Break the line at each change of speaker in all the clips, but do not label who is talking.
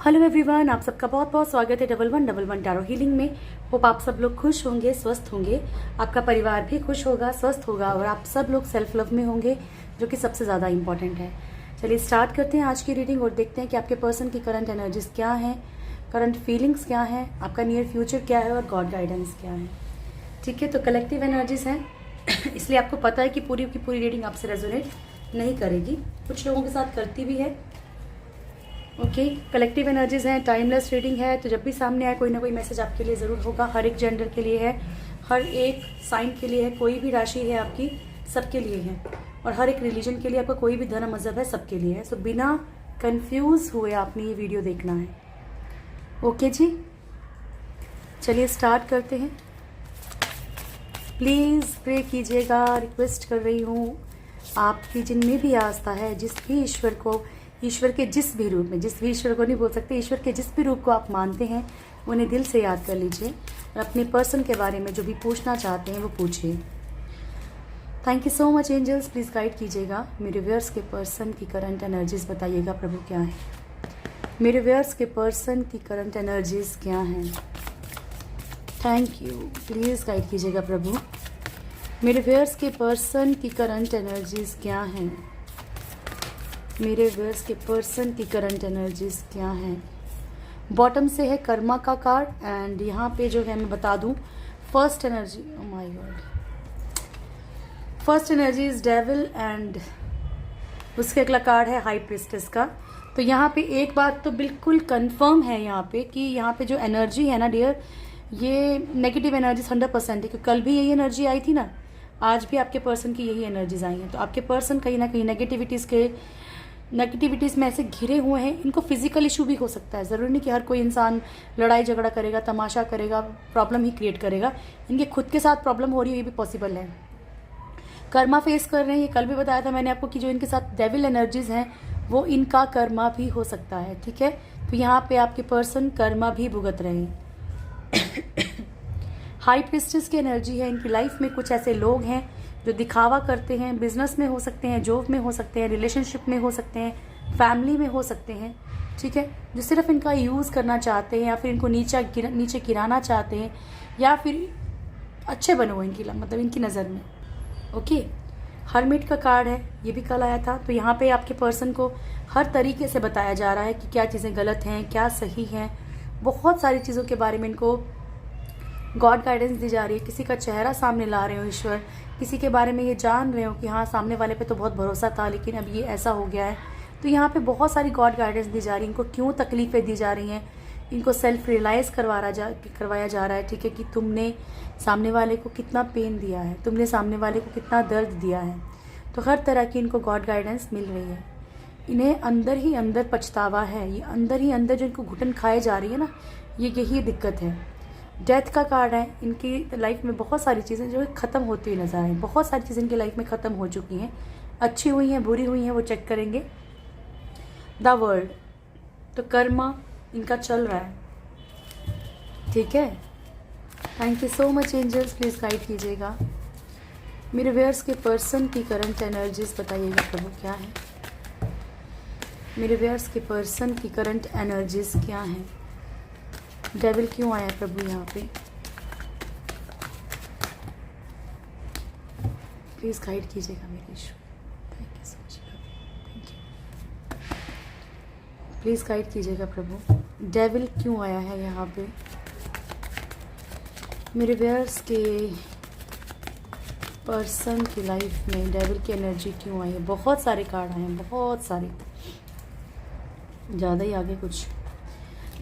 Hello everyone, आप सबका बहुत बहुत स्वागत है 1111 टैरो हीलिंग में। होप आप सब लोग खुश होंगे, स्वस्थ होंगे, आपका परिवार भी खुश होगा, स्वस्थ होगा और आप सब लोग सेल्फ लव में होंगे, जो कि सबसे ज़्यादा इंपॉर्टेंट है। चलिए स्टार्ट करते हैं आज की रीडिंग और देखते हैं कि आपके पर्सन की करंट एनर्जीज क्या हैं, करंट फीलिंग्स क्या हैं, आपका नियर फ्यूचर क्या है और गॉड गाइडेंस क्या है। ठीक है, तो कलेक्टिव एनर्जीज हैं इसलिए आपको पता है कि पूरी की पूरी रीडिंग आपसे रेजोनेट नहीं करेगी, कुछ लोगों के साथ करती भी है। ओके, कलेक्टिव एनर्जीज हैं, टाइमलेस रीडिंग है, तो जब भी सामने आए कोई ना कोई मैसेज आपके लिए ज़रूर होगा। हर एक जेंडर के लिए है, हर एक साइन के लिए है, कोई भी राशि है आपकी सबके लिए है, और हर एक रिलीजन के लिए, आपका कोई भी धर्म मजहब है सबके लिए है। सो बिना कंफ्यूज हुए आपने ये वीडियो देखना है। ओके जी, चलिए स्टार्ट करते हैं। प्लीज़ प्रे कीजिएगा, रिक्वेस्ट कर रही हूँ आपकी जिनमें भी आस्था है, जिस भी ईश्वर को, ईश्वर के जिस भी रूप में, जिस भी ईश्वर को नहीं बोल सकते, ईश्वर के जिस भी रूप को आप मानते हैं उन्हें दिल से याद कर लीजिए और अपने पर्सन के बारे में जो भी पूछना चाहते हैं वो पूछिए। Thank you so much angels, please guide कीजिएगा। मेरे व्यूअर्स के पर्सन की करंट एनर्जीज बताइएगा प्रभु क्या है। मेरे व्यूअर्स के पर्सन की करंट एनर्जीज क्या हैं। थैंक यू, प्लीज़ गाइड कीजिएगा प्रभु। मेरे व्यूअर्स के पर्सन की करंट एनर्जीज क्या हैं। मेरे व्यूअर्स के पर्सन की करंट एनर्जीज क्या हैं। बॉटम से है कर्मा का कार्ड एंड यहाँ पे जो है मैं बता दूँ first energy, oh my God, first energy is devil and उसके अगला कार्ड है हाई प्रिस्टेस का। तो यहाँ पे एक बात तो बिल्कुल कंफर्म है यहाँ पे कि यहाँ पे जो एनर्जी है ना डियर, ये नेगेटिव एनर्जी 100% है, क्योंकि कल भी यही एनर्जी आई थी ना, आज भी आपके पर्सन की यही एनर्जीज आई हैं। तो आपके पर्सन कहीं ना कहीं नेगेटिविटीज़ में ऐसे घिरे हुए हैं। इनको फिजिकल इशू भी हो सकता है, ज़रूरी नहीं कि हर कोई इंसान लड़ाई झगड़ा करेगा, तमाशा करेगा, प्रॉब्लम ही क्रिएट करेगा। इनके खुद के साथ प्रॉब्लम हो रही है, ये भी पॉसिबल है। कर्मा फेस कर रहे हैं, ये कल भी बताया था मैंने आपको कि जो इनके साथ डेविल एनर्जीज हैं वो इनका कर्मा भी हो सकता है। ठीक है, तो यहाँ पे आपके पर्सन कर्मा भी भुगत रहे हैं। हाई प्रिस्टेस की एनर्जी है, इनकी लाइफ में कुछ ऐसे लोग हैं जो दिखावा करते हैं, बिजनेस में हो सकते हैं, जॉब में हो सकते हैं, रिलेशनशिप में हो सकते हैं, फैमिली में हो सकते हैं। ठीक है, जो सिर्फ इनका यूज़ करना चाहते हैं या फिर इनको नीचे गिराना चाहते हैं या फिर अच्छे बनो इनकी, मतलब इनकी नज़र में। ओके, हर्मिट का कार्ड है, ये भी कल आया था। तो यहाँ पे आपके पर्सन को हर तरीके से बताया जा रहा है कि क्या चीज़ें गलत हैं, क्या सही हैं, बहुत सारी चीज़ों के बारे में इनको गॉड गाइडेंस दी जा रही है। किसी का चेहरा सामने ला रहे हो ईश्वर, किसी के बारे में ये जान रहे हो कि हाँ सामने वाले पे तो बहुत भरोसा था लेकिन अब ये ऐसा हो गया है। तो यहाँ पे बहुत सारी गॉड गाइडेंस दी जा रही है। इनको क्यों तकलीफ़ें दी जा रही हैं, इनको सेल्फ रियलाइज़ करवाया जा रहा है। ठीक है, कि तुमने सामने वाले को कितना पेन दिया है, तुमने सामने वाले को कितना दर्द दिया है। तो हर तरह की इनको गॉड गाइडेंस मिल रही है। इन्हें अंदर ही अंदर पछतावा है, ये अंदर ही अंदर जो इनको घुटन खाए जा रही है ना, ये यही दिक्कत है। डेथ का कार्ड है, इनकी लाइफ में बहुत सारी चीज़ें जो है ख़त्म होती हुई नजर आई। बहुत सारी चीज़ें इनकी लाइफ में ख़त्म हो चुकी हैं, अच्छी हुई हैं, बुरी हुई हैं, वो चेक करेंगे। द वर्ल्ड, तो कर्मा इनका चल रहा है। ठीक है, thank you so much angels, please guide कीजिएगा। मेरे व्यूअर्स के पर्सन की करंट एनर्जीज बताइएगा प्रभु क्या है। मेरे व्यूअर्स के पर्सन की करंट एनर्जीज क्या हैं। डेविल क्यों आया प्रभु यहाँ पे, प्लीज़ गाइड कीजिएगा मेरे ईश्वर। थैंक यू सो मच प्रभु, थैंक यू, प्लीज़ गाइड कीजिएगा प्रभु। डेविल क्यों आया है यहाँ पे। मेरे व्यूअर्स के पर्सन की लाइफ में डेविल की एनर्जी क्यों आई है। बहुत सारे कार्ड आए हैं, बहुत सारे, ज़्यादा ही आगे कुछ।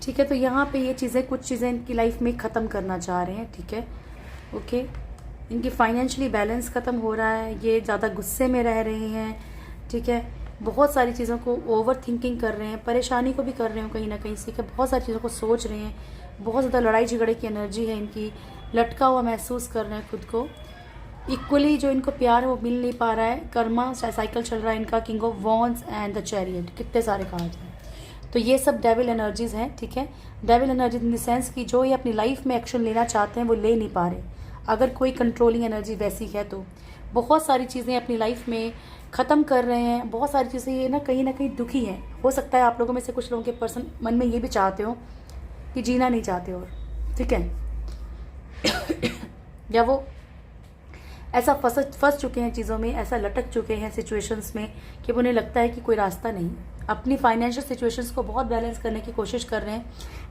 ठीक है, तो यहाँ पे ये चीज़ें, कुछ चीज़ें इनकी लाइफ में ख़त्म करना चाह रहे हैं। ठीक है, ओके, इनकी फाइनेंशियली बैलेंस ख़त्म हो रहा है, ये ज़्यादा गुस्से में रह रहे हैं। ठीक है, बहुत सारी चीज़ों को ओवर थिंकिंग कर रहे हैं, परेशानी को भी कर रहे हो कहीं ना कहीं से, बहुत सारी चीज़ों को सोच रहे हैं। बहुत ज़्यादा लड़ाई झगड़े की एनर्जी है इनकी, लटका हुआ महसूस कर रहे हैं खुद को। इक्वली जो इनको प्यार है वो मिल नहीं पा रहा है। कर्मा साइकिल चल रहा है इनका, king of wands and the chariot, कितने सारे कार्ड हैं। तो ये सब डेविल एनर्जीज हैं। ठीक है, devil energy in the sense कि जो ये अपनी लाइफ में एक्शन लेना चाहते हैं वो ले नहीं पा रहे। अगर कोई कंट्रोलिंग एनर्जी वैसी है तो बहुत सारी चीज़ें अपनी लाइफ में ख़त्म कर रहे हैं, बहुत सारी चीज़ें ये ना कहीं दुखी हैं। हो सकता है आप लोगों में से कुछ लोगों के पर्सन मन में ये भी चाहते हो कि जीना नहीं चाहते और, ठीक है या वो ऐसा फंस चुके हैं चीज़ों में, ऐसा लटक चुके हैं सिचुएशंस में कि उन्हें लगता है कि कोई रास्ता नहीं। अपनी फाइनेंशियल सिचुएशंस को बहुत बैलेंस करने की कोशिश कर रहे हैं,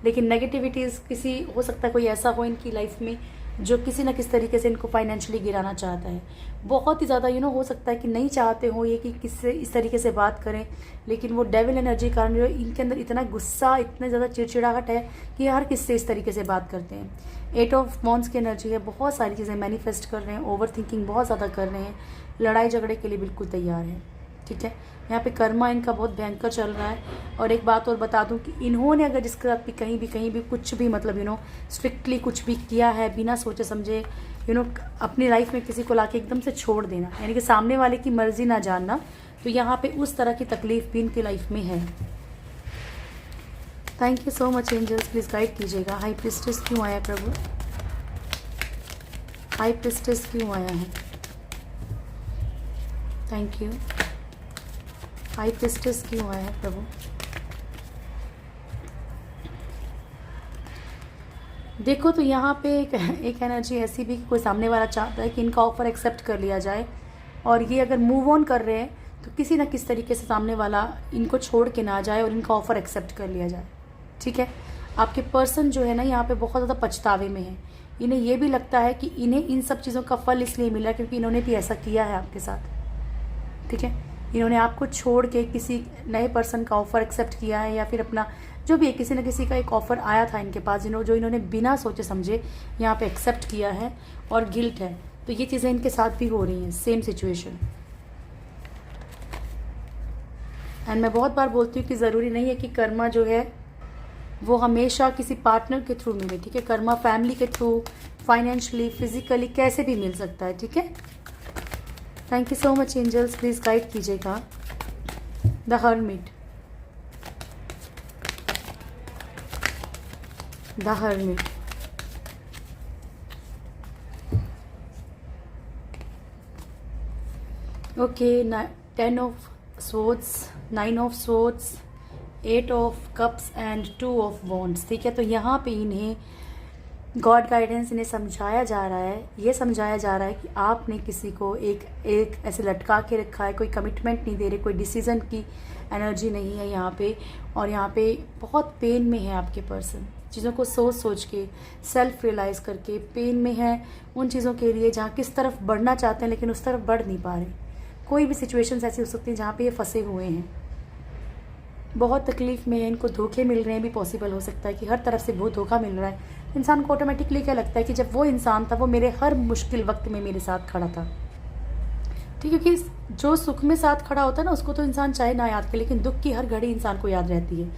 लेकिन नेगेटिविटीज़ किसी हो सकता है कोई ऐसा हो इनकी लाइफ में जो किसी न किसी तरीके से इनको फाइनेंशियली गिराना चाहता है। बहुत ही ज़्यादा हो सकता है कि नहीं चाहते हो ये कि किससे इस तरीके से बात करें, लेकिन वो डेविल एनर्जी के कारण जो इनके अंदर इतना गुस्सा, इतना ज़्यादा चिड़चिड़ाहट है कि हर किससे इस तरीके से बात करते हैं। 8 ऑफ वांड्स की एनर्जी है, बहुत सारी चीज़ें मैनिफेस्ट कर रहे हैं, ओवर थिंकिंग बहुत ज़्यादा कर रहे हैं, लड़ाई झगड़े के लिए बिल्कुल तैयार है, ठीक है। यहाँ पे कर्मा इनका बहुत भयंकर चल रहा है। और एक बात और बता दूं कि इन्होंने अगर जिसके साथ भी कहीं भी कुछ भी मतलब स्ट्रिक्टली कुछ भी किया है बिना सोचे समझे अपनी लाइफ में किसी को लाके एकदम से छोड़ देना, यानी कि सामने वाले की मर्जी ना जानना, तो यहाँ पे उस तरह की तकलीफ भी इनकी लाइफ में है। Thank you so much angels, please guide कीजिएगा। हाई प्रिस्टेस क्यों आया प्रभु? हाई प्रिस्टेस क्यों आया है? Thank you. हाई प्रिस्टेस क्यों आया है प्रभु? देखो तो यहाँ पे एक एनर्जी ऐसी भी कि कोई सामने वाला चाहता है कि इनका ऑफर एक्सेप्ट कर लिया जाए, और ये अगर मूव ऑन कर रहे हैं तो किसी ना किसी तरीके से सामने वाला इनको छोड़ के ना जाए और इनका ऑफर एक्सेप्ट कर लिया जाए, ठीक है। आपके पर्सन जो है ना यहाँ पे बहुत ज़्यादा पछतावे में है। इन्हें ये भी लगता है कि इन्हें इन सब चीज़ों का फल इसलिए मिला क्योंकि इन्होंने भी ऐसा किया है आपके साथ, ठीक है। इन्होंने आपको छोड़ के किसी नए पर्सन का ऑफ़र एक्सेप्ट किया है, या फिर अपना जो भी है किसी न किसी का एक ऑफ़र आया था इनके पास जो इन्होंने बिना सोचे समझे यहाँ पे एक्सेप्ट किया है, और गिल्ट है। तो ये चीज़ें इनके साथ भी हो रही हैं, सेम सिचुएशन। एंड मैं बहुत बार बोलती हूँ कि ज़रूरी नहीं है कि कर्मा जो है वो हमेशा किसी पार्टनर के थ्रू मिले, ठीक है। कर्मा फैमिली के थ्रू, फाइनेंशियली, फिजिकली कैसे भी मिल सकता है, ठीक है। Thank you so much angels, please guide कीजिएगा। The hermit, the hermit, okay. 10 of swords, 9 of swords, 8 of cups and 2 of wands, ठीक है। तो यहाँ पे इन्हें गॉड गाइडेंस इन्हें समझाया जा रहा है, ये समझाया जा रहा है कि आपने किसी को एक ऐसे लटका के रखा है, कोई कमिटमेंट नहीं दे रहे, कोई डिसीजन की एनर्जी नहीं है यहाँ पे। और यहाँ पे बहुत पेन में है आपके पर्सन, चीज़ों को सोच के, सेल्फ रियलाइज करके पेन में है उन चीज़ों के लिए जहाँ किस तरफ बढ़ना चाहते हैं लेकिन उस तरफ बढ़ नहीं पा रहे। कोई भी सिचुएशंस ऐसी हो सकती हैं जहाँ पे ये फंसे हुए हैं, बहुत तकलीफ में है, इनको धोखे मिल रहे हैं, भी पॉसिबल हो सकता है कि हर तरफ से बहुत धोखा मिल रहा है। इंसान को ऑटोमेटिकली क्या लगता है कि जब वो इंसान था वो मेरे हर मुश्किल वक्त में मेरे साथ खड़ा था, ठीक है। क्योंकि जो सुख में साथ खड़ा होता है ना उसको तो इंसान चाहे ना याद करे, लेकिन दुख की हर घड़ी इंसान को याद रहती है।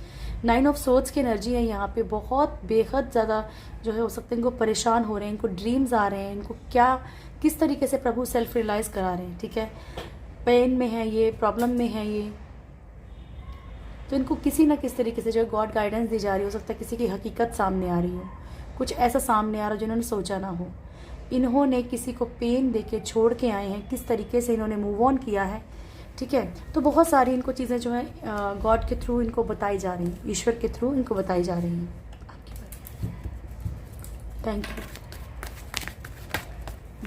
9 ऑफ सोर्ड्स की एनर्जी है यहाँ पे, बहुत बेहद ज़्यादा जो है हो सकता है इनको परेशान हो रहे हैं, इनको ड्रीम्स आ रहे हैं, इनको क्या किस तरीके से प्रभु सेल्फ रियलाइज़ करा रहे हैं, ठीक है। पेन में है ये, प्रॉब्लम में है ये, तो इनको किसी ना किस तरीके से जो गॉड गाइडेंस दी जा रही हो सकता है किसी की हकीकत सामने आ रही हो, कुछ ऐसा सामने आ रहा हो जिन्होंने सोचा ना हो। इन्होंने किसी को पेन देके छोड़ के आए हैं, किस तरीके से इन्होंने मूव ऑन किया है, ठीक है। तो बहुत सारी इनको चीज़ें जो है गॉड के थ्रू इनको बताई जा रही हैं, ईश्वर के थ्रू इनको बताई जा रही हैं। Thank you.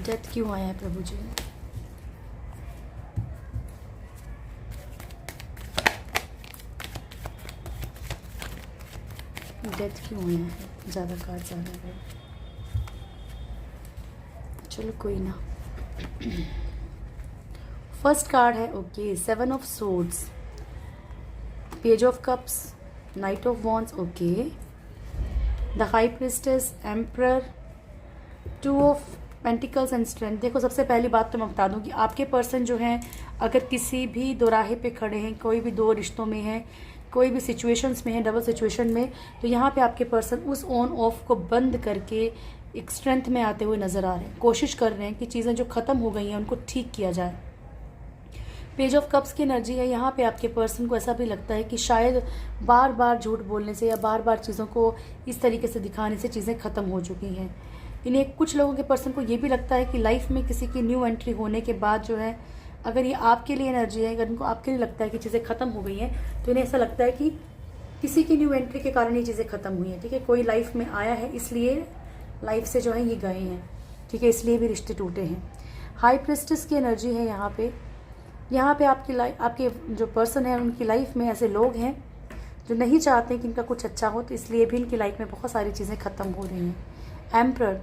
डेथ क्यों आया है प्रभु जी? डेथ क्यों आया है? ज़्यादा कार्ड जा रहा है, चलो कोई ना। फर्स्ट कार्ड है okay 7 of swords, page of cups, night of wands, okay. The high priestess, emperor, 2 of pentacles and strength. देखो सबसे पहली बात तो मैं बता दूं कि आपके पर्सन जो हैं अगर किसी भी दोराहे पे खड़े हैं, कोई भी दो रिश्तों में हैं, कोई भी सिचुएशंस में है, डबल सिचुएशन में, तो यहाँ पे आपके पर्सन उस ऑन ऑफ को बंद करके एक स्ट्रेंथ में आते हुए नज़र आ रहे हैं, कोशिश कर रहे हैं कि चीज़ें जो ख़त्म हो गई हैं उनको ठीक किया जाए। पेज ऑफ कप्स की एनर्जी है यहाँ पे, आपके पर्सन को ऐसा भी लगता है कि शायद बार बार झूठ बोलने से या बार बार चीज़ों को इस तरीके से दिखाने से चीज़ें ख़त्म हो चुकी हैं। इन्हें कुछ लोगों के पर्सन को ये भी लगता है कि लाइफ में किसी की न्यू एंट्री होने के बाद जो है, अगर ये आपके लिए एनर्जी है, अगर इनको आपके लिए लगता है कि चीज़ें ख़त्म हो गई हैं, तो इन्हें ऐसा लगता है कि किसी की न्यू एंट्री के कारण ये चीज़ें ख़त्म हुई हैं। ठीक है, कोई लाइफ में आया है इसलिए लाइफ से जो है ये गए हैं। ठीक है, इसलिए भी रिश्ते टूटे हैं। हाई प्रिस्टेस की एनर्जी है यहाँ पे आपके जो पर्सन है उनकी लाइफ में ऐसे लोग हैं जो नहीं चाहते कि इनका कुछ अच्छा हो, तो इसलिए भी इनकी लाइफ में बहुत सारी चीज़ें ख़त्म हो रही हैं। एम्परर,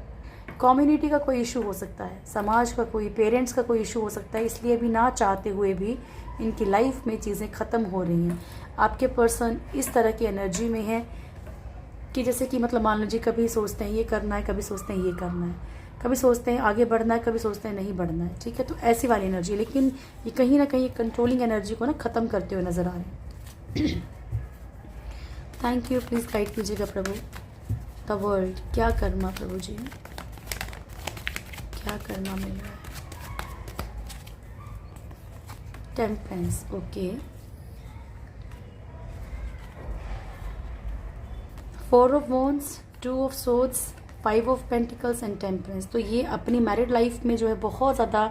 कम्युनिटी का कोई इशू हो सकता है, समाज का कोई, पेरेंट्स का कोई इशू हो सकता है, इसलिए भी ना चाहते हुए भी इनकी लाइफ में चीज़ें ख़त्म हो रही हैं। आपके पर्सन इस तरह की एनर्जी में है कि जैसे कि मतलब मान लीजिए कभी सोचते हैं ये करना है, कभी सोचते हैं ये करना है, कभी सोचते हैं आगे बढ़ना है, कभी सोचते हैं नहीं बढ़ना है। ठीक है, तो ऐसी वाली एनर्जी, लेकिन ये कहीं ना कहीं कंट्रोलिंग एनर्जी को ना ख़त्म करते हुए नज़र आ रहे हैं। थैंक यू, प्लीज़ गाइड कीजिएगा प्रभु। द वर्ल्ड, क्या कर्मा प्रभु जी, क्या कर्मा मिल रहा है। Temperance, okay. 4 of wands, 2 of swords, 5 of pentacles and temperance. तो ये अपनी मैरिड लाइफ में जो है बहुत ज़्यादा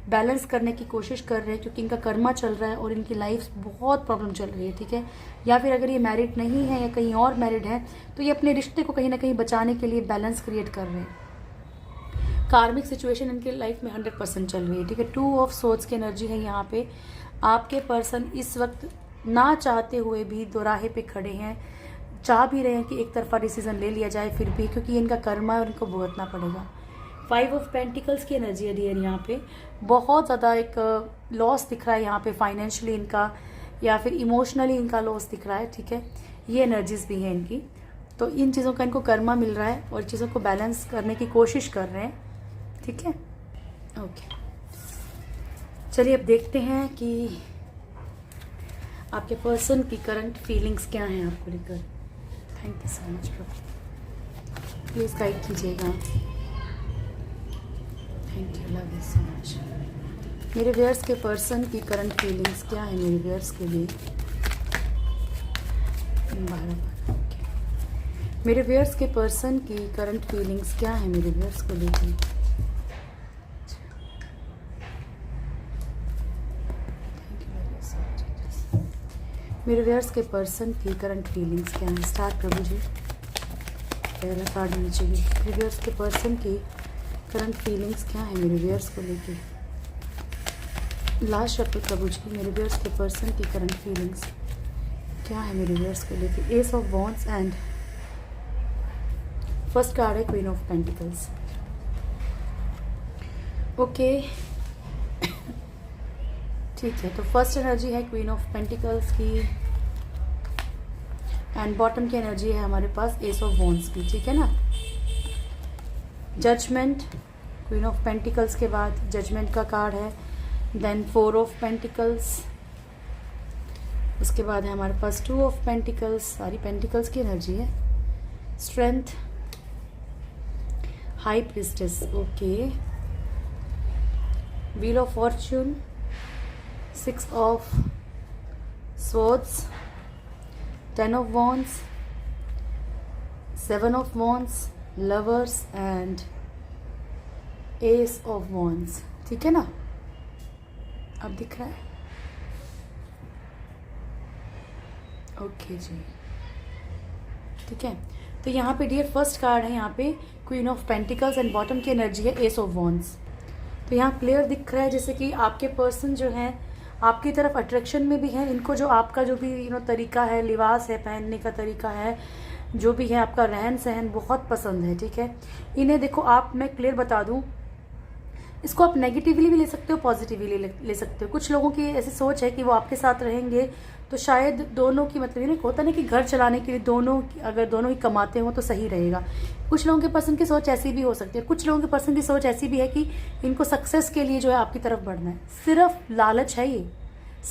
बैलेंस करने की कोशिश कर रहे हैं, क्योंकि इनका कर्मा चल रहा है और इनकी लाइफ बहुत प्रॉब्लम चल रही है। ठीक है, या फिर अगर ये मैरिड नहीं है या कहीं और मैरिड है, तो ये अपने रिश्ते को कहीं ना कहीं बचाने के लिए बैलेंस क्रिएट कर रहे हैं। कार्मिक सिचुएशन इनके लाइफ में 100% चल रही है। ठीक है, 2 ऑफ सोर्ड्स की एनर्जी है यहाँ पे। आपके पर्सन इस वक्त ना चाहते हुए भी दोराहे पे खड़े हैं, चाह भी रहे हैं कि एक तरफा डिसीजन ले लिया जाए, फिर भी क्योंकि इनका कर्मा है और इनको भुगतना पड़ेगा। 5 ऑफ पेंटिकल्स की एनर्जी है डियर। यहाँ पे बहुत ज़्यादा एक लॉस दिख रहा है यहाँ पे, फाइनेंशियली इनका या फिर इमोशनली इनका लॉस दिख रहा है। ठीक है, ये एनर्जीज भी हैं इनकी। तो इन चीज़ों का इनको कर्मा मिल रहा है और चीज़ों को बैलेंस करने की कोशिश कर रहे हैं। ठीक है, ओके, चलिए अब देखते हैं कि आपके पर्सन की करंट फीलिंग्स क्या हैं आपको लेकर। थैंक यू सो मच प्रभु, प्लीज़ गाइड कीजिएगा। Thank you, love you so much. मेरे व्यूअर्स के पर्सन की करंट फीलिंग्स क्या है मेरे व्यूअर्स के लिए। 12 मेरे व्यूअर्स के पर्सन की करंट फीलिंग्स क्या है मेरे व्यूअर्स को लेकर। मेरे व्यूअर्स के पर्सन की करंट फीलिंग्स क्या है। स्टार्ट प्रभु जी, पहला कार्ड नीचे भी। मेरे व्यूअर्स के पर्सन की करंट फीलिंग्स क्या है मेरे व्यूअर्स को लेके। लास्ट शब्द प्रभु जी, मेरे व्यूअर्स के पर्सन की करंट फीलिंग्स क्या है मेरे व्यूअर्स को लेके। S of wands and first card है क्वीन ऑफ पेंटिकल्स। ओके, ठीक है, तो फर्स्ट एनर्जी है क्वीन ऑफ पेंटिकल्स की एंड बॉटम की एनर्जी है हमारे पास एस ऑफ वॉन्ड्स की। ठीक है ना, जजमेंट, क्वीन ऑफ पेंटिकल्स के बाद जजमेंट का कार्ड है, देन 4 ऑफ पेंटिकल्स, उसके बाद है हमारे पास 2 ऑफ पेंटिकल्स, सारी पेंटिकल्स की एनर्जी है, strength, high priestess, okay, wheel of Fortune, 6 of swords, 10 of wands, 7 of wands, lovers and ace of wands। ठीक है ना, अब दिख रहा है। ओके जी, ठीक है, तो यहाँ पे डियर फर्स्ट कार्ड है यहाँ पे queen of pentacles and bottom की एनर्जी है एस ऑफ वॉन्ड्स। तो यहाँ क्लियर दिख रहा है जैसे कि आपके पर्सन जो हैं आपकी तरफ अट्रैक्शन में भी है। इनको जो आपका जो भी तरीका है, लिबास है, पहनने का तरीका है, जो भी है आपका रहन सहन बहुत पसंद है। ठीक है, इन्हें देखो आप, मैं क्लियर बता दूं, इसको आप नेगेटिवली भी ले सकते हो, पॉजिटिवली ले सकते हो। कुछ लोगों की ऐसी सोच है कि वो आपके साथ रहेंगे तो शायद दोनों की मतलब ये होता नहीं कि घर चलाने के लिए अगर दोनों ही कमाते हो तो सही रहेगा। कुछ लोगों के पर्सन की सोच ऐसी भी हो सकती है। कुछ लोगों के पर्सन की सोच ऐसी भी है कि इनको सक्सेस के लिए जो है आपकी तरफ बढ़ना है, सिर्फ लालच है ये,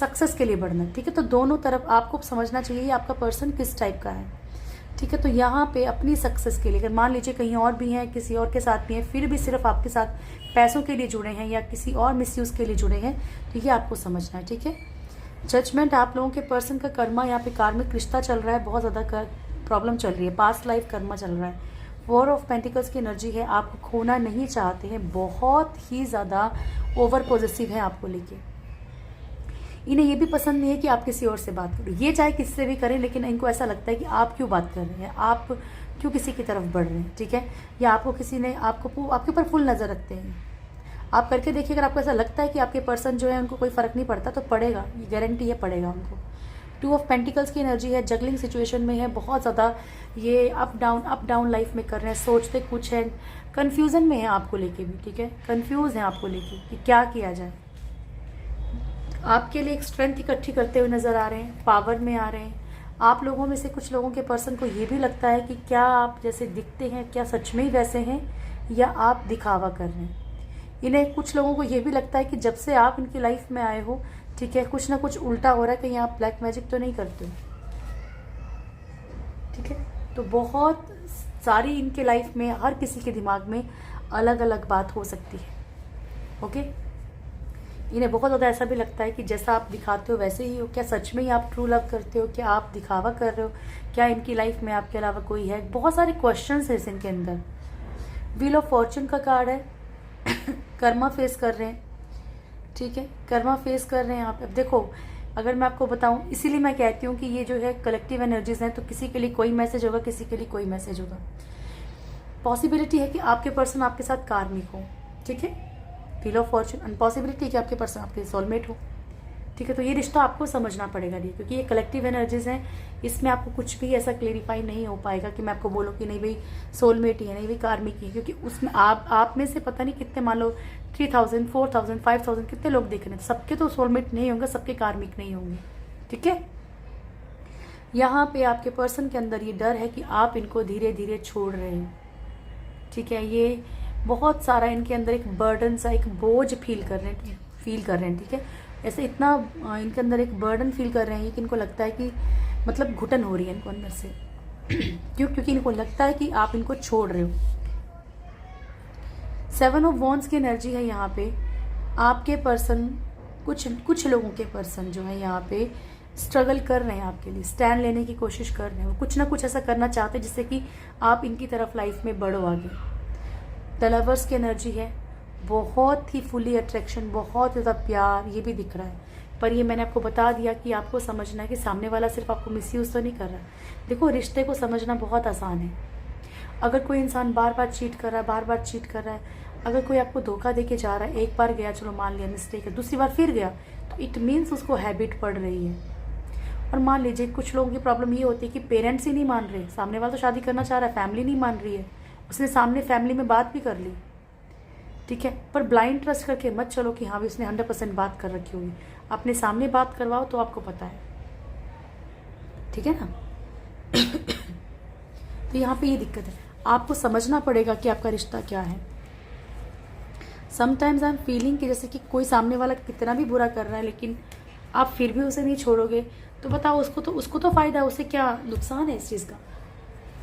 सक्सेस के लिए बढ़ना है। ठीक है, तो दोनों तरफ आपको समझना चाहिए आपका पर्सन किस टाइप का है। ठीक है, तो यहाँ पे अपनी सक्सेस के लिए, अगर मान लीजिए कहीं और भी हैं, किसी और के साथ भी हैं, फिर भी सिर्फ आपके साथ पैसों के लिए जुड़े हैं या किसी और मिसयूज़ के लिए जुड़े हैं, तो ये आपको समझना है। ठीक है, जजमेंट, आप लोगों के पर्सन का कर्मा, यहाँ पे कार्मिक रिश्ता चल रहा है, बहुत ज़्यादा प्रॉब्लम चल रही है, पास्ट लाइफ कर्मा चल रहा है, 4 ऑफ पेंटिकल्स की एनर्जी है, आपको खोना नहीं चाहते हैं, बहुत ही ज़्यादा ओवर पॉजिटिव है आपको लेके। इन्हें ये भी पसंद नहीं है कि आप किसी और से बात करो, ये चाहे किससे भी करें, लेकिन इनको ऐसा लगता है कि आप क्यों बात कर रहे हैं, आप क्यों किसी की तरफ बढ़ रहे हैं, ठीक है। या आपको किसी ने आपके ऊपर फुल नज़र रखते हैं। आप करके देखिए, अगर आपको ऐसा लगता है कि आपके पर्सन जो है उनको कोई फ़र्क नहीं पड़ता, तो पड़ेगा, ये गारंटी है पड़ेगा उनको। 2 ऑफ पेंटिकल्स की एनर्जी है, जगलिंग सिचुएशन में है, बहुत ज़्यादा ये अप डाउन लाइफ में कर रहे हैं, सोचते कुछ है, कन्फ्यूज़न में है आपको लेके भी, ठीक है, कन्फ्यूज़ है आपको लेके कि क्या किया जाए। आपके लिए एक स्ट्रेंथ इकट्ठी करते हुए नज़र आ रहे हैं, पावर में आ रहे हैं। आप लोगों में से कुछ लोगों के पर्सन को ये भी लगता है कि क्या आप जैसे दिखते हैं, क्या सच में ही वैसे हैं, या आप दिखावा कर रहे हैं। इन्हें कुछ लोगों को ये भी लगता है कि जब से आप इनकी लाइफ में आए हो, ठीक है, कुछ ना कुछ उल्टा हो रहा है, कहीं आप ब्लैक मैजिक तो नहीं करते हो, ठीक है। तो बहुत सारी इनके लाइफ में हर किसी के दिमाग में अलग अलग बात हो सकती है, ओके। इन्हें बहुत ज़्यादा ऐसा भी लगता है कि जैसा आप दिखाते हो वैसे ही हो, क्या सच में ही आप ट्रू लव करते हो, क्या आप दिखावा कर रहे हो, क्या इनकी लाइफ में आपके अलावा कोई है। बहुत सारे क्वेश्चंस हैं इनके अंदर। व्हील ऑफ फॉर्चून का कार्ड है, कर्मा फेस कर रहे हैं, ठीक है, कर्मा फेस कर रहे हैं आप। अब देखो, अगर मैं आपको बताऊं, इसीलिए मैं कहती हूँ कि ये जो है कलेक्टिव एनर्जीज हैं, तो किसी के लिए कोई मैसेज होगा, किसी के लिए कोई मैसेज होगा। पॉसिबिलिटी है कि आपके पर्सन आपके साथ कार्मिक हो, ठीक है, wheel of Fortune, and possibility है कि आपके पर्सन आपके सोलमेट हो, ठीक है। तो ये रिश्ता आपको समझना पड़ेगा नहीं, क्योंकि ये कलेक्टिव एनर्जीज हैं, इसमें आपको कुछ भी ऐसा क्लेरिफाई नहीं हो पाएगा कि मैं आपको बोलूँ कि नहीं भाई सोलमेट ही है, नहीं भाई कार्मिक ही है, क्योंकि उसमें आप में से पता नहीं कितने, मान लो 3000, 4000, 5000 कितने लोग देख रहे हैं, सबके तो सोलमेट नहीं होंगे, सबके कार्मिक नहीं होंगे, ठीक है। यहाँ पे आपके पर्सन के अंदर ये डर है कि आप इनको धीरे धीरे छोड़ रहे हैं, ठीक है। ये बहुत सारा इनके अंदर एक बर्डन सा, एक बोझ फील कर रहे हैं, ठीक है। ऐसे इतना इनके अंदर एक बर्डन फील कर रहे हैं कि इनको लगता है कि मतलब घुटन हो रही है इनको अंदर से क्योंकि इनको लगता है कि आप इनको छोड़ रहे हो। 7 ऑफ वॉन्ड्स की एनर्जी है यहाँ पे। आपके पर्सन, कुछ लोगों के पर्सन जो है यहाँ पे स्ट्रगल कर रहे हैं आपके लिए, स्टैंड लेने की कोशिश कर रहे हैं, वो कुछ ना कुछ ऐसा करना चाहते हैं जिससे कि आप इनकी तरफ लाइफ में बढ़ो आगे। द लवर्स की एनर्जी है, बहुत ही फुली अट्रैक्शन, बहुत ज़्यादा प्यार, ये भी दिख रहा है। पर ये मैंने आपको बता दिया कि आपको समझना है कि सामने वाला सिर्फ आपको मिसयूज़ तो नहीं कर रहा। देखो, रिश्ते को समझना बहुत आसान है। अगर कोई इंसान बार बार चीट कर रहा है, अगर कोई आपको धोखा दे के जा रहा है, एक बार गया, चलो मान लिया मिस्टेक है, दूसरी बार फिर गया, तो इट मीन्स उसको हैबिट पड़ रही है। और मान लीजिए कुछ लोगों की प्रॉब्लम ये होती है कि पेरेंट्स ही नहीं मान रहे, सामने वाला तो शादी करना चाह रहा है, फैमिली नहीं मान रही है, उसने सामने फैमिली में बात भी कर ली, ठीक है। पर ब्लाइंड ट्रस्ट करके मत चलो कि हाँ भी उसने 100% बात कर रखी होगी। अपने सामने बात करवाओ तो आपको पता है, ठीक है ना। तो यहाँ पे ये दिक्कत है, आपको समझना पड़ेगा कि आपका रिश्ता क्या है। समटाइम्स आई एम फीलिंग कि जैसे कि कोई सामने वाला कितना भी बुरा कर रहा है, लेकिन आप फिर भी उसे नहीं छोड़ोगे, तो बताओ उसको तो फ़ायदा है, उसे क्या नुकसान है इस चीज़ का।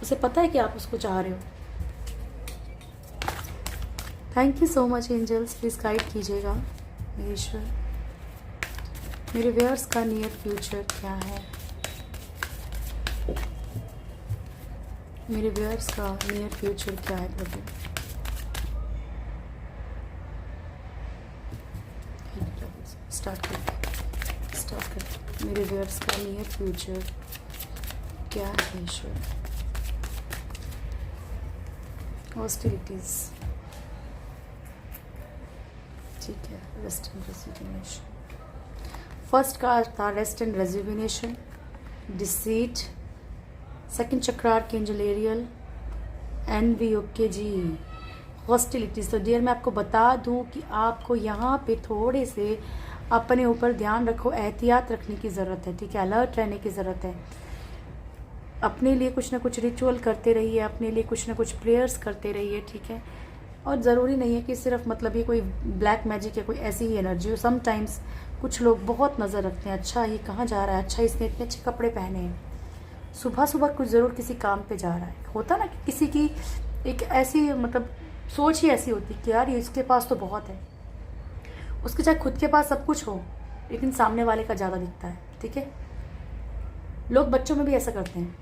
उसे पता है कि आप उसको चाह रहे हो। Thank you so much angels, please guide कीजिएगा मेरे ईश्वर। मेरे व्यूअर्स का नियर फ्यूचर क्या है, मेरे व्यूअर्स का नियर फ्यूचर क्या है प्रभु। स्टार्ट कर मेरे व्यूअर्स का नियर फ्यूचर क्या है ईश्वर। हॉस्टिलिटीज, ठीक है, rest and resignation. First card था rest and resignation, deceit. Second चक्र आर्कएंजल एरियल, एनवी, ओके जी, हॉस्टिलिटीज। तो डियर मैं आपको बता दूं कि आपको यहाँ पे थोड़े से अपने ऊपर ध्यान रखो, एहतियात रखने की ज़रूरत है, ठीक है, अलर्ट रहने की ज़रूरत है। अपने लिए कुछ ना कुछ रिचुअल करते रहिए, अपने लिए कुछ ना कुछ प्रेयर्स करते रहिए, ठीक है। और ज़रूरी नहीं है कि सिर्फ मतलब ये कोई ब्लैक मैजिक या कोई ऐसी ही एनर्जी हो। समटाइम्स कुछ लोग बहुत नज़र रखते हैं, अच्छा ये कहाँ जा रहा है, अच्छा इसने इतने अच्छे कपड़े पहने हैं, सुबह सुबह कुछ ज़रूर किसी काम पे जा रहा है। होता ना कि किसी की एक ऐसी मतलब सोच ही ऐसी होती कि यार ये इसके पास तो बहुत है, उसके चाहे खुद के पास सब कुछ हो लेकिन सामने वाले का ज़्यादा दिखता है, ठीक है। लोग बच्चों में भी ऐसा करते हैं,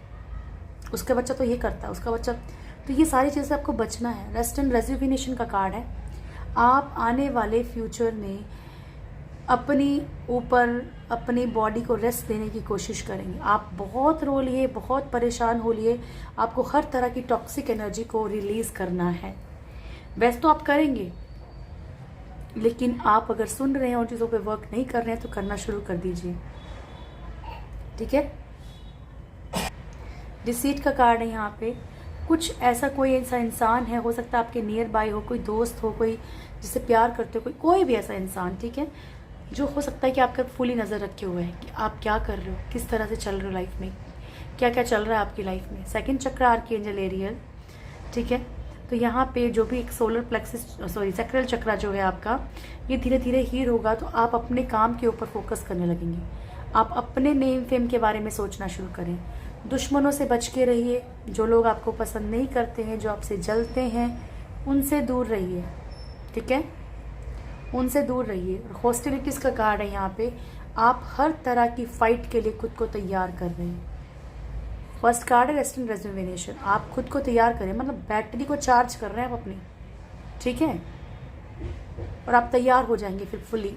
उसका बच्चा तो ये करता है, उसका बच्चा तो ये सारी चीज़ें आपको बचना है। रेस्ट एंड रेजुविनेशन का कार्ड है। आप आने वाले फ्यूचर में अपनी ऊपर अपनी बॉडी को रेस्ट देने की कोशिश करेंगे। आप बहुत रो लिए, बहुत परेशान हो लिए, आपको हर तरह की टॉक्सिक एनर्जी को रिलीज़ करना है। वैसे तो आप करेंगे, लेकिन आप अगर सुन रहे हैं और चीज़ों पे वर्क नहीं कर रहे हैं तो करना शुरू कर दीजिए, ठीक है। डिसीट का कार्ड है यहाँ पे। कुछ ऐसा कोई ऐसा इंसान है, हो सकता है आपके नियर बाय हो, कोई दोस्त हो, कोई जिससे प्यार करते हो, कोई भी ऐसा इंसान, ठीक है, जो हो सकता है कि आपका फुली नज़र रखे हुए है कि आप क्या कर रहे हो, किस तरह से चल रहे हो लाइफ में, क्या क्या चल रहा है आपकी लाइफ में। सेकंड चक्र आर्कएंजल एरियल, ठीक है। तो यहाँ पे जो भी एक सोलर प्लेक्सिस सैक्रल चक्र जो है आपका, ये धीरे धीरे हील होगा। तो आप अपने काम के ऊपर फोकस करने लगेंगे। आप अपने नेम फेम के बारे में सोचना शुरू करें। दुश्मनों से बच के रहिए। जो लोग आपको पसंद नहीं करते हैं, जो आपसे जलते हैं, उनसे दूर रहिए, ठीक है, उनसे दूर रहिए। हॉस्टिलिटीज़ का कार्ड है यहाँ पे। आप हर तरह की फाइट के लिए खुद को तैयार कर रहे हैं। फर्स्ट कार्ड है रेस्ट एंड रेजुविनेशन। आप खुद को तैयार करें, मतलब बैटरी को चार्ज कर रहे हैं आप अपनी, ठीक है, और आप तैयार हो जाएंगे फिर फुली।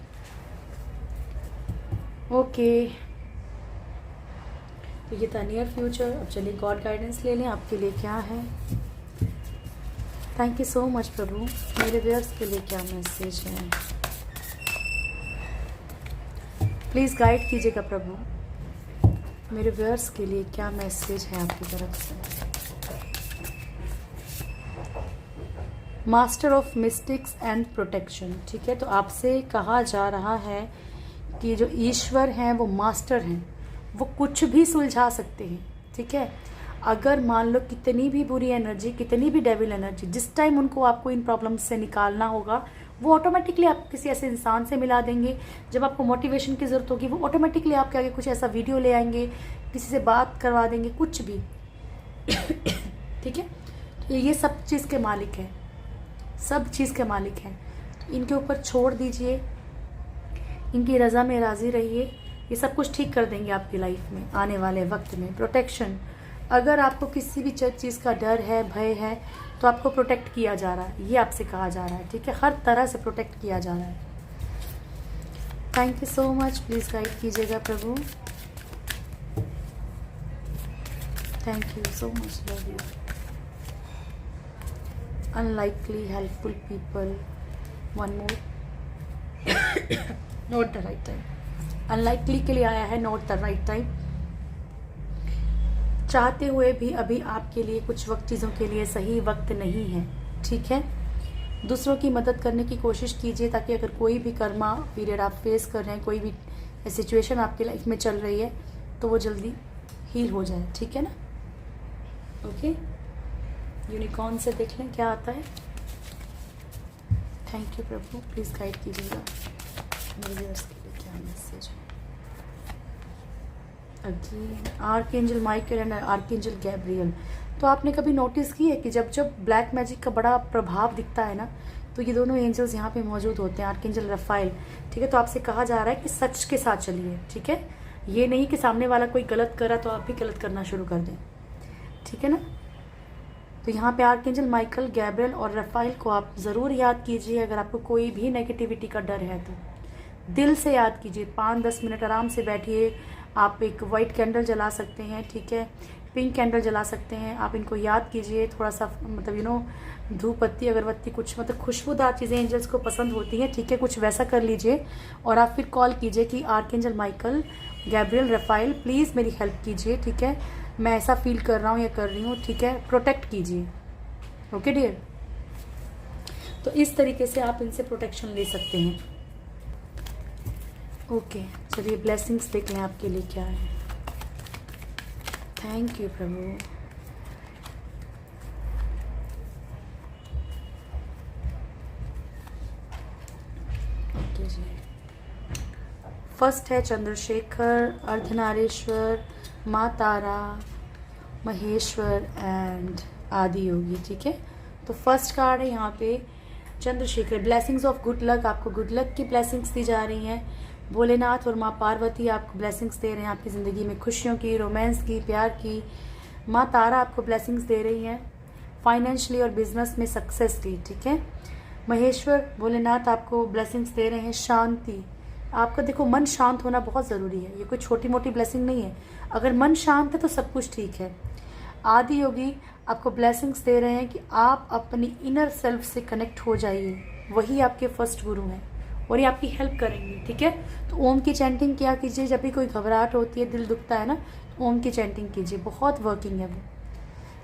ओके, तो ये था नियर फ्यूचर। अब चलिए गॉड गाइडेंस ले लें, आपके लिए क्या है। थैंक यू सो मच प्रभु। मेरे व्यूअर्स के लिए क्या मैसेज है, प्लीज़ गाइड कीजिएगा प्रभु। मेरे व्यूअर्स के लिए क्या मैसेज है आपकी तरफ से। Master of mystics and protection, ठीक है। तो आपसे कहा जा रहा है कि जो ईश्वर हैं वो मास्टर हैं, वो कुछ भी सुलझा सकते हैं, ठीक है। अगर मान लो कितनी भी बुरी एनर्जी, कितनी भी डेविल एनर्जी, जिस टाइम उनको आपको इन प्रॉब्लम्स से निकालना होगा, वो ऑटोमेटिकली आप किसी ऐसे इंसान से मिला देंगे। जब आपको मोटिवेशन की ज़रूरत होगी, वो ऑटोमेटिकली आपके आगे कुछ ऐसा वीडियो ले आएंगे, किसी से बात करवा देंगे, कुछ भी ठीक है। तो ये सब चीज़ के मालिक हैं, सब चीज़ के मालिक हैं। तो इनके ऊपर छोड़ दीजिए, इनकी रज़ा में राज़ी रहिए। ये सब कुछ ठीक कर देंगे आपकी लाइफ में आने वाले वक्त में। प्रोटेक्शन, अगर आपको किसी भी चीज़ का डर है, भय है, तो आपको प्रोटेक्ट किया जा रहा है, ये आपसे कहा जा रहा है, ठीक है। हर तरह से प्रोटेक्ट किया जा रहा है। Thank you so much. Please guide कीजिएगा प्रभु। Thank you so much, love you. Unlikely helpful people, one more, not the right time. Unlikely के लिए आया है, नॉट द राइट टाइम। चाहते हुए भी अभी आपके लिए कुछ वक्त, चीज़ों के लिए सही वक्त नहीं है, ठीक है। दूसरों की मदद करने की कोशिश कीजिए, ताकि अगर कोई भी कर्मा पीरियड आप फेस कर रहे हैं, कोई भी सिचुएशन आपकी लाइफ में चल रही है, तो वो जल्दी हील हो जाए, ठीक है ना। ओके, यूनिकॉर्न से देख लें क्या आता है। Thank you Prabhu. Please guide कीजिएगा मेरे व्यूअर्स के लिए क्या मैसेज है। Again archangel Michael and archangel Gabriel. तो आपने कभी नोटिस की है कि जब जब ब्लैक मैजिक का बड़ा प्रभाव दिखता है ना, तो ये दोनों एंजल्स यहाँ पे मौजूद होते हैं, आर्कएंजल रफाइल, ठीक है। तो आपसे कहा जा रहा है कि सच के साथ चलिए, ठीक है। ये नहीं कि सामने वाला कोई गलत करा तो आप भी गलत करना शुरू कर दें, ठीक है ना। तो यहाँ पे आर्कएंजल माइकल, गैब्रियल और रफाइल को आप ज़रूर याद कीजिए। अगर आपको कोई भी नेगेटिविटी का डर है तो दिल से याद कीजिए। 5-10 मिनट आराम से बैठिए। आप एक वाइट कैंडल जला सकते हैं, ठीक है, पिंक कैंडल जला सकते हैं। आप इनको याद कीजिए। थोड़ा सा मतलब धूप बत्ती, अगरबत्ती, कुछ मतलब खुशबूदार चीज़ें एंजल्स को पसंद होती हैं, ठीक है, कुछ वैसा कर लीजिए। और आप फिर कॉल कीजिए कि archangel Michael, Gabriel, Rafale, please मेरी हेल्प कीजिए, ठीक है, मैं ऐसा फील कर रहा हूँ या कर रही हूँ, ठीक है, प्रोटेक्ट कीजिए। Okay dear. तो इस तरीके से आप इनसे प्रोटेक्शन ले सकते हैं। ओके, चलिए ब्लेसिंग्स देख लें आपके लिए क्या है। थैंक यू प्रभु। ओके जी। फर्स्ट है चंद्रशेखर, अर्धनारीश्वर, माँ तारा, महेश्वर एंड आदि योगी, ठीक है। तो फर्स्ट कार्ड है यहाँ पे Chandrashekhar. Blessings of good luck, आपको गुड लक की ब्लेसिंग्स दी जा रही हैं। भोलेनाथ और माँ पार्वती आपको ब्लेसिंग्स दे रहे हैं आपकी ज़िंदगी में, खुशियों की, रोमांस की, प्यार की। माँ तारा आपको ब्लेसिंग्स दे रही हैं फाइनेंशियली और बिजनेस में सक्सेस की, ठीक है। महेश्वर भोलेनाथ आपको ब्लेसिंग्स दे रहे हैं, शांति। आपका देखो मन शांत होना बहुत ज़रूरी है, ये कोई छोटी मोटी ब्लेसिंग नहीं है। अगर मन शांत है तो सब कुछ ठीक है। आदि योगी आपको ब्लेसिंग्स दे रहे हैं कि आप अपनी इनर सेल्फ से कनेक्ट हो जाइए, वही आपके फर्स्ट गुरु हैं और ये आपकी हेल्प करेंगे, ठीक है। तो ओम की चैंटिंग क्या कीजिए, जब भी कोई घबराहट होती है, दिल दुखता है ना, तो ओम की चैंटिंग कीजिए, बहुत वर्किंग है वो।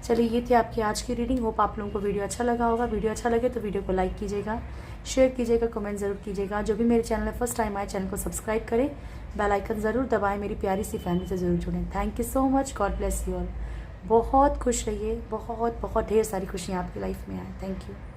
चलिए, ये थी आपकी आज की रीडिंग। होप आप लोगों को वीडियो अच्छा लगा होगा। वीडियो अच्छा लगे तो वीडियो को लाइक कीजिएगा, शेयर कीजिएगा, कमेंट ज़रूर कीजिएगा। जो भी मेरे चैनल में फर्स्ट टाइम आए, चैनल को सब्सक्राइब करें, बेल आइकन ज़रूर दबाएं, मेरी प्यारी सी फैमिली से ज़रूर जुड़ें। Thank you so much, God bless you all. बहुत खुश रहिए, बहुत बहुत ढेर सारी खुशियाँ आपकी लाइफ में आए। Thank you.